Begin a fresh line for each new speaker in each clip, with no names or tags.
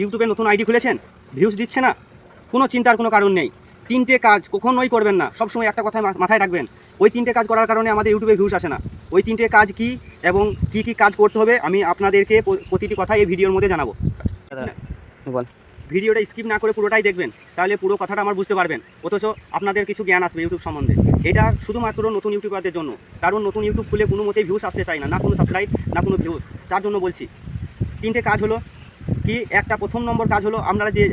ইউটিউবে নতুন আইডি খুলেছেন, ভিউজ দিচ্ছে না, কোনো চিন্তার কোনো কারণ নেই। 3টে কাজ কখনোই করবেন না, সবসময় একটা কথা মাথায় রাখবেন, ওই 3টে কাজ করার কারণে আমাদের ইউটিউবে ভিউজ আসে না। ওই 3টে কাজ কি এবং কি কি কাজ করতে হবে আমি আপনাদেরকে প্রতিটি কথা এই ভিডিওর মধ্যে জানাবো।
বল।
ভিডিওটা স্কিপ না করে পুরোটাই দেখবেন, তাহলে পুরো কথাটা আমার বুঝতে পারবেন, অথচ আপনাদের কিছু জ্ঞান আসবে ইউটিউব সম্বন্ধে। এটা শুধুমাত্র নতুন ইউটিউবারদের জন্য, কারণ নতুন ইউটিউব খুলে কোনো মতেই ভিউজ আসতে চায় না, না কোনো সাবস্ক্রাইব না কোনো ভিউজ। তার জন্য বলছি 3টে কাজ হলো কি, একটা প্রথম নম্বর কাজ হলো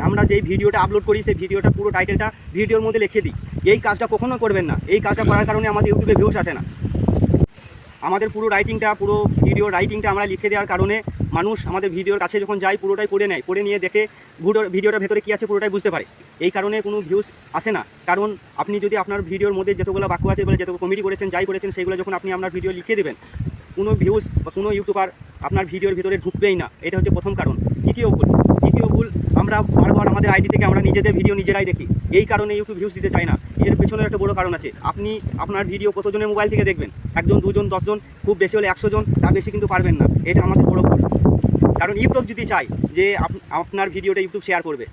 আমরা যেই ভিডিওটা আপলোড করি সেই ভিডিওটা পুরো টাইটেলটা ভিডিওর মধ্যে লিখে দিই। এই কাজটা কখনো করবেন না, এই কাজটা করার কারণে আমাদের ইউটিউবে ভিউজ আসে না। আমাদের পুরো ভিডিও রাইটিংটা আমরা লিখে দেওয়ার কারণে মানুষ আমাদের ভিডিওর কাছে যখন যায় পুরোটাই পড়ে নেয়, পড়ে নিয়ে দেখে ভিডিওটার ভেতরে কী আছে পুরোটাই বুঝতে পারে। এই কারণে কোনো ভিউজ আসে না। কারণ আপনি যদি আপনার ভিডিওর মধ্যে যতগুলো বাক্য আছে বলে যতগুলো কমেডি করেছেন যাই করেছেন সেইগুলো যখন আপনি আপনার ভিডিও লিখে দেবেন, কোনো ভিউজ বা কোনো ইউটিউবার আপনার ভিডিওর ভিতরে ঢুকবেই না। এটা হচ্ছে প্রথম কারণ। দ্বিতীয় ভুল, আমরা বারবার আমাদের আইডি থেকে আমরা নিজেদের ভিডিও নিজেরাই দেখি, এই কারণে ইউটিউব ভিউজ দিতে চায় না। এর পেছনে একটা বড় কারণ আছে। আপনি আপনার ভিডিও কতজনের মোবাইল থেকে দেখবেন? 1 জন 2 জন 10 জন, খুব বেশি হলে 100 জন, তার বেশি কিন্তু পারবেন না। এটা আমাদের বড় ভুল। কারণ ইউটিউব যদি চায় যে আপনার ভিডিওটা ইউটিউব শেয়ার করবে,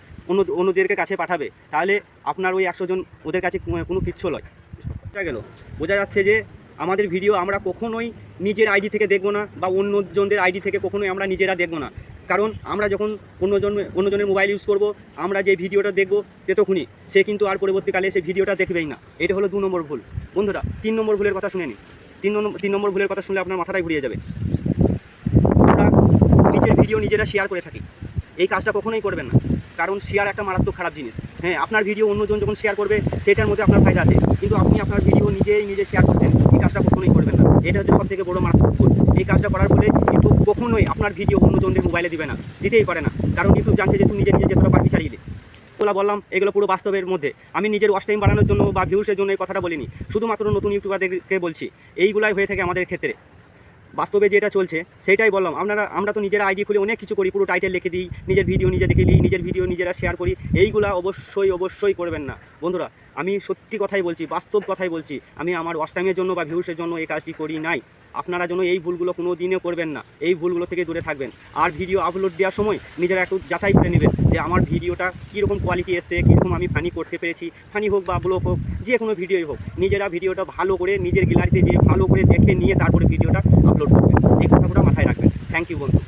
অন্যদেরকে কাছে পাঠাবে, তাহলে আপনার ওই 100 জন ওদের কাছে কোনো কিচ্ছু নয়। বোঝা যাচ্ছে যে আমাদের ভিডিও আমরা কখনোই নিজের আইডি থেকে দেখবো না, বা অন্যজনদের আইডি থেকে কখনোই আমরা নিজেরা দেখবো না। কারণ আমরা যখন অন্যজনের মোবাইল ইউজ করব, আমরা যে ভিডিওটা দেখবো ততক্ষণই সে কিন্তু আর পরবর্তীকালে সে ভিডিওটা দেখবেই না। এটা হলো 2 নম্বর ভুল। বন্ধুরা 3 নম্বর ভুলের কথা শুনে নিন। 3 নম্বর ভুলের কথা শুনলে আপনার মাথাটাই ঘুরিয়ে যাবে। আমরা নিজের ভিডিও নিজেরা শেয়ার করে থাকি, এই কাজটা কখনোই করবেন না। কারণ শেয়ার একটা মারাত্মক খারাপ জিনিস। হ্যাঁ, আপনার ভিডিও অন্যজন যখন শেয়ার করবে সেটার মধ্যে আপনার ফায়দা আছে, কিন্তু আপনি আপনার ভিডিও নিজে শেয়ার করছেন, এই কাজটা কখনোই করবেন না। এটা হচ্ছে সবথেকে বড় মারাত্মক ভুল। এই কাজটা করার ফলে ইউটিউব কখনোই আপনার ভিডিও অন্যজনদের মোবাইলে দিবে না, দিতেই পারে না। কারণ ইউটিউব জানছে যে তুমি নিজে যতটা পারবি চালিয়ে দিই। বললাম এগুলো পুরো বাস্তবের মধ্যে। আমি নিজের ওয়াচ টাইম বাড়ানোর জন্য বা ভিউসের জন্য এই কথাটা বলিনি, শুধুমাত্র নতুন ইউটিউবারদেরকে বলছি। এইগুলাই হয়ে থাকে আমাদের ক্ষেত্রে। বাস্তবে যেটা চলছে সেটাই বললাম। আমরা তো নিজেরা আইডি খুলে অনেক কিছু করি, পুরো টাইটেল লিখে দিই, নিজের ভিডিও নিজে দেখে নিই, নিজের ভিডিও নিজেরা শেয়ার করি। এইগুলা অবশ্যই করবেন না বন্ধুরা। আমি সত্যি কথাই বলছি, বাস্তব কথাই বলছি। আমি আমার ওয়াচ টাইমের জন্য বা ভিউসের জন্য এই কাজটি করি নাই। আপনারা যেন এই ভুলগুলো কোনো দিনও করবেন না, এই ভুলগুলো থেকে দূরে থাকবেন। আর ভিডিও আপলোড দেওয়ার সময় নিজেরা একটু যাচাই করে নেবেন যে আমার ভিডিওটা কীরকম কোয়ালিটি এসছে, কীরকম আমি ফানি করতে পেরেছি। ফানি হোক বা ব্লগ হোক, যে কোনো ভিডিওই হোক, নিজেরা ভিডিওটা ভালো করে নিজের গ্যালারিতে যেয়ে ভালো করে দেখে নিয়ে তারপরে ভিডিওটা আপলোড করবেন। এই কথাগুলো মাথায় রাখবেন। থ্যাংক ইউ বন্ধু।